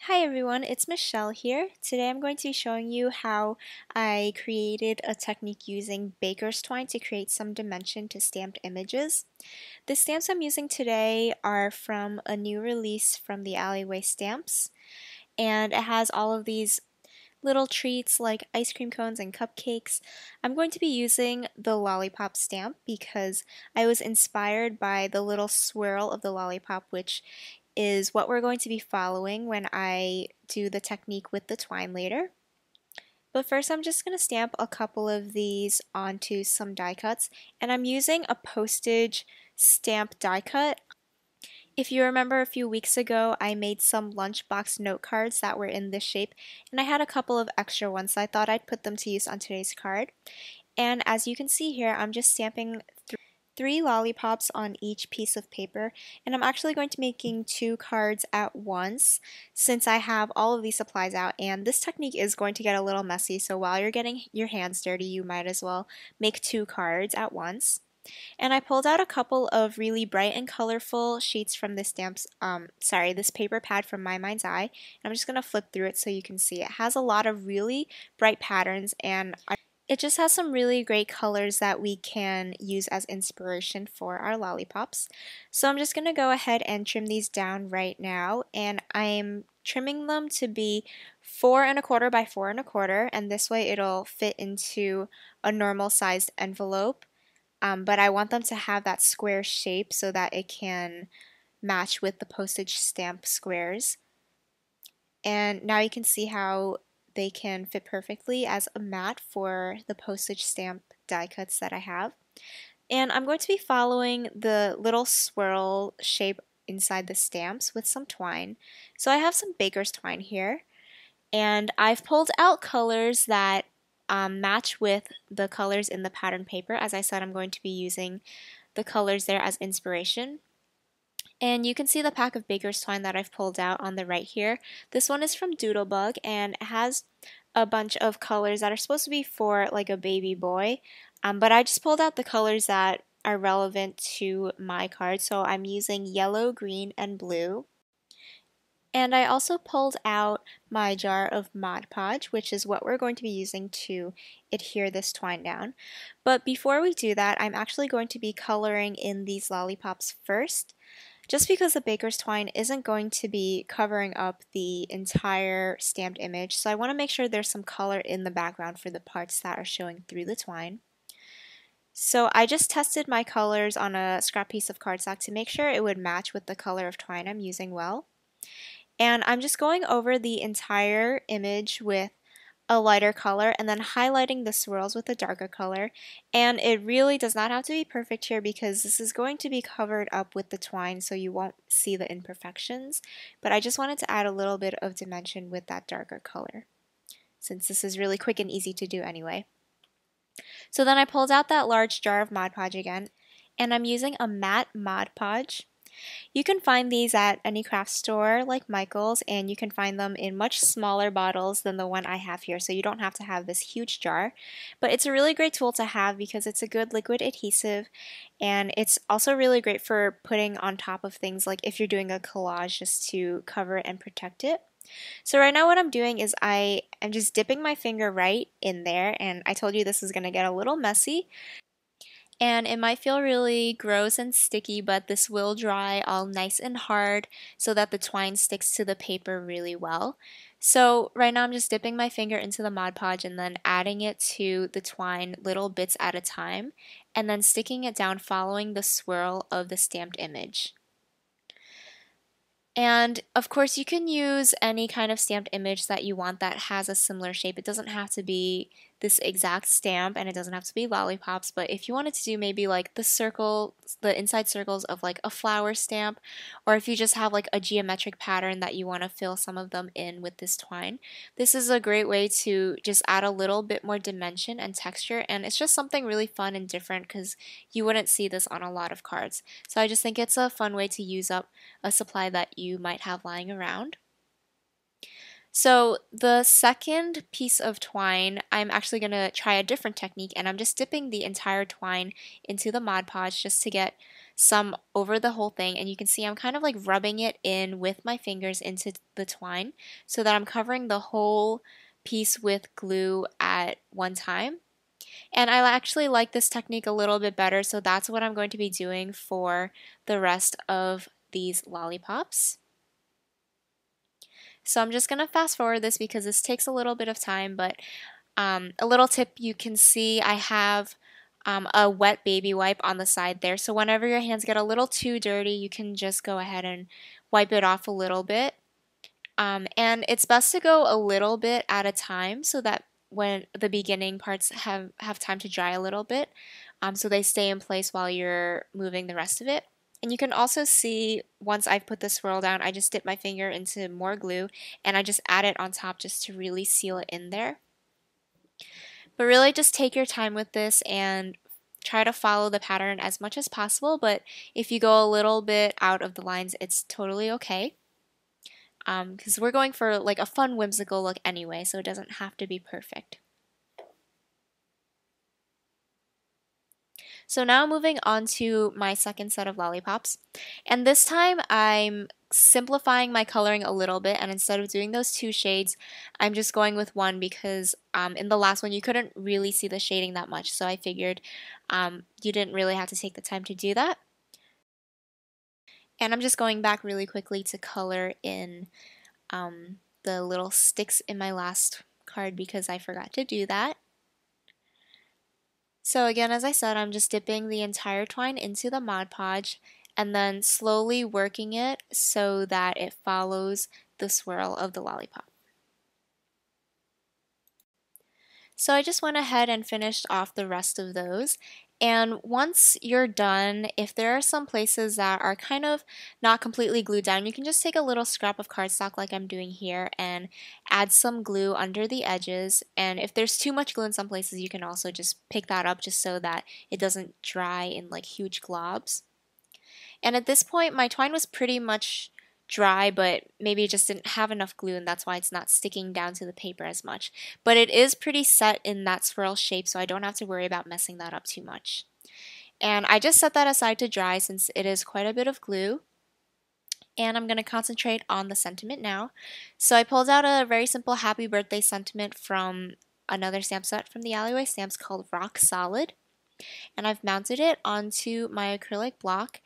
Hi everyone, it's Michelle here. Today I'm going to be showing you how I created a technique using baker's twine to create some dimension to stamped images. The stamps I'm using today are from a new release from the Alleyway Stamps, and it has all of these little treats like ice cream cones and cupcakes. I'm going to be using the lollipop stamp because I was inspired by the little swirl of the lollipop, which is what we're going to be following when I do the technique with the twine later. But first I'm just going to stamp a couple of these onto some die cuts, and I'm using a postage stamp die cut. If you remember a few weeks ago, I made some lunchbox note cards that were in this shape, and I had a couple of extra ones, so I thought I'd put them to use on today's card. And as you can see here, I'm just stamping three lollipops on each piece of paper, and I'm actually going to be making two cards at once since I have all of these supplies out, and this technique is going to get a little messy, so while you're getting your hands dirty, you might as well make two cards at once. And I pulled out a couple of really bright and colorful sheets from this this paper pad from My Mind's Eye. And I'm just going to flip through it so you can see. It has a lot of really bright patterns, and it just has some really great colors that we can use as inspiration for our lollipops. So I'm just going to go ahead and trim these down right now, and I'm trimming them to be 4¼ by 4¼ and this way it'll fit into a normal sized envelope. But I want them to have that square shape so that it can match with the postage stamp squares. And now you can see how they can fit perfectly as a mat for the postage stamp die cuts that I have. And I'm going to be following the little swirl shape inside the stamps with some twine. So I have some baker's twine here, and I've pulled out colors that match with the colors in the pattern paper. As I said, I'm going to be using the colors there as inspiration. And you can see the pack of baker's twine that I've pulled out on the right here. This one is from Doodlebug, and it has a bunch of colors that are supposed to be for like a baby boy. But I just pulled out the colors that are relevant to my card. So I'm using yellow, green, and blue. And I also pulled out my jar of Mod Podge, which is what we're going to be using to adhere this twine down. But before we do that, I'm actually going to be coloring in these lollipops first, just because the baker's twine isn't going to be covering up the entire stamped image. So I want to make sure there's some color in the background for the parts that are showing through the twine. So I just tested my colors on a scrap piece of cardstock to make sure it would match with the color of twine I'm using well. And I'm just going over the entire image with a lighter color and then highlighting the swirls with a darker color. And it really does not have to be perfect here because this is going to be covered up with the twine so you won't see the imperfections. But I just wanted to add a little bit of dimension with that darker color, since this is really quick and easy to do anyway. So then I pulled out that large jar of Mod Podge again, and I'm using a matte Mod Podge. You can find these at any craft store like Michael's, and you can find them in much smaller bottles than the one I have here, so you don't have to have this huge jar. But it's a really great tool to have because it's a good liquid adhesive, and it's also really great for putting on top of things like if you're doing a collage just to cover it and protect it. So right now what I'm doing is I am just dipping my finger right in there, and I told you this is going to get a little messy. And it might feel really gross and sticky, but this will dry all nice and hard so that the twine sticks to the paper really well. So right now I'm just dipping my finger into the Mod Podge and then adding it to the twine little bits at a time, and then sticking it down following the swirl of the stamped image. And of course you can use any kind of stamped image that you want that has a similar shape. It doesn't have to be this exact stamp, and it doesn't have to be lollipops, but if you wanted to do maybe like the inside circles of like a flower stamp, or if you just have like a geometric pattern that you want to fill some of them in with this twine, this is a great way to just add a little bit more dimension and texture, and it's just something really fun and different because you wouldn't see this on a lot of cards. So I just think it's a fun way to use up a supply that you might have lying around. So the second piece of twine, I'm actually going to try a different technique, and I'm just dipping the entire twine into the Mod Podge just to get some over the whole thing, and you can see I'm kind of like rubbing it in with my fingers into the twine so that I'm covering the whole piece with glue at one time. And I actually like this technique a little bit better, so that's what I'm going to be doing for the rest of these lollipops. So I'm just going to fast forward this because this takes a little bit of time, but a little tip, you can see I have a wet baby wipe on the side there. So whenever your hands get a little too dirty, you can just go ahead and wipe it off a little bit. And it's best to go a little bit at a time so that when the beginning parts have time to dry a little bit, so they stay in place while you're moving the rest of it. And you can also see once I've put the swirl down, I just dip my finger into more glue and I just add it on top just to really seal it in there. But really just take your time with this and try to follow the pattern as much as possible, but if you go a little bit out of the lines, it's totally okay. Because we're going for like a fun whimsical look anyway, so it doesn't have to be perfect. So now moving on to my second set of lollipops, and this time I'm simplifying my coloring a little bit, and instead of doing those two shades, I'm just going with one because in the last one you couldn't really see the shading that much, so I figured you didn't really have to take the time to do that. And I'm just going back really quickly to color in the little sticks in my last card because I forgot to do that. So again, as I said, I'm just dipping the entire twine into the Mod Podge and then slowly working it so that it follows the swirl of the lollipop. So I just went ahead and finished off the rest of those. And once you're done, if there are some places that are kind of not completely glued down, you can just take a little scrap of cardstock like I'm doing here and add some glue under the edges. And if there's too much glue in some places, you can also just pick that up just so that it doesn't dry in like huge globs. And at this point, my twine was pretty much dry, but maybe it just didn't have enough glue and that's why it's not sticking down to the paper as much. But it is pretty set in that swirl shape, so I don't have to worry about messing that up too much. And I just set that aside to dry since it is quite a bit of glue. And I'm going to concentrate on the sentiment now. So I pulled out a very simple happy birthday sentiment from another stamp set from the Alleyway Stamps called Rock Solid. And I've mounted it onto my acrylic block.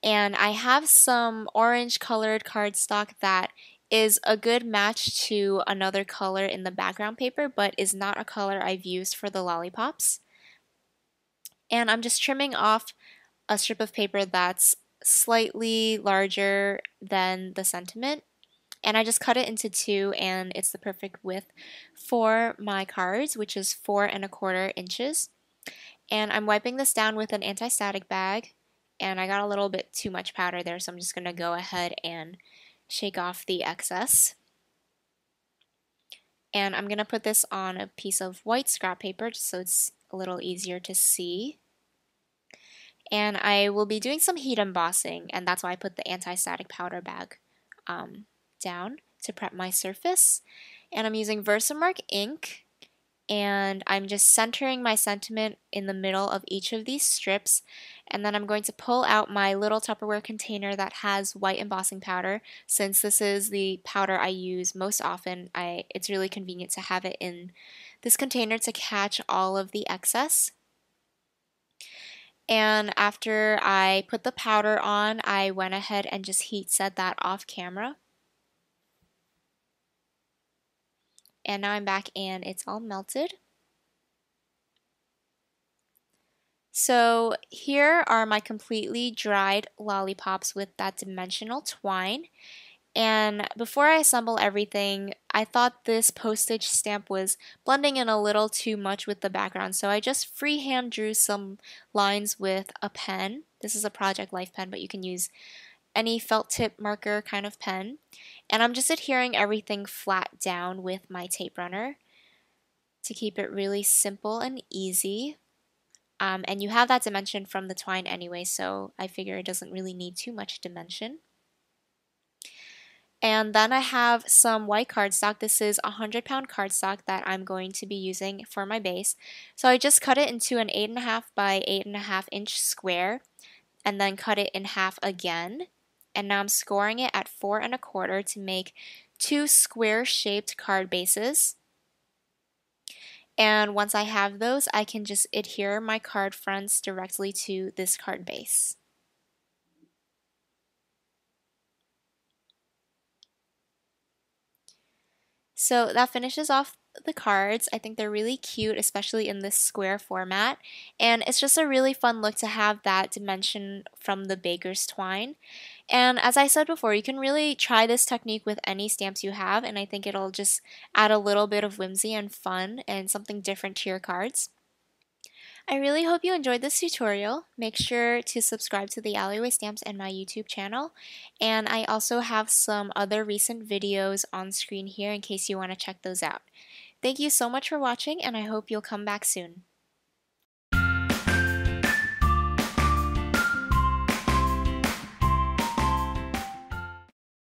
And I have some orange colored cardstock that is a good match to another color in the background paper, but is not a color I've used for the lollipops. And I'm just trimming off a strip of paper that's slightly larger than the sentiment. And I just cut it into two, and it's the perfect width for my cards, which is 4¼ inches. And I'm wiping this down with an anti-static bag. And I got a little bit too much powder there, so I'm just going to go ahead and shake off the excess. And I'm going to put this on a piece of white scrap paper just so it's a little easier to see. And I will be doing some heat embossing, and that's why I put the anti-static powder bag down to prep my surface. And I'm using Versamark ink. And I'm just centering my sentiment in the middle of each of these strips, and then I'm going to pull out my little Tupperware container that has white embossing powder. Since this is the powder I use most often, it's really convenient to have it in this container to catch all of the excess. And after I put the powder on, I went ahead and just heat set that off camera. And now I'm back and it's all melted. So here are my completely dried lollipops with that dimensional twine. And before I assemble everything, I thought this postage stamp was blending in a little too much with the background, so I just freehand drew some lines with a pen. This is a Project Life pen, but you can use any felt tip marker kind of pen. And I'm just adhering everything flat down with my tape runner to keep it really simple and easy. And you have that dimension from the twine anyway, so I figure it doesn't really need too much dimension. And then I have some white cardstock. This is 100-pound cardstock that I'm going to be using for my base. So I just cut it into an 8½ by 8½ inch square. and then cut it in half again. And now I'm scoring it at 4 1/4 to make 2 square-shaped card bases. And once I have those, I can just adhere my card fronts directly to this card base. So that finishes off the cards. I think they're really cute, especially in this square format. And it's just a really fun look to have that dimension from the baker's twine. And as I said before, you can really try this technique with any stamps you have, and I think it'll just add a little bit of whimsy and fun and something different to your cards. I really hope you enjoyed this tutorial. Make sure to subscribe to the Alleyway Stamps and my YouTube channel. And I also have some other recent videos on screen here in case you want to check those out. Thank you so much for watching, and I hope you'll come back soon.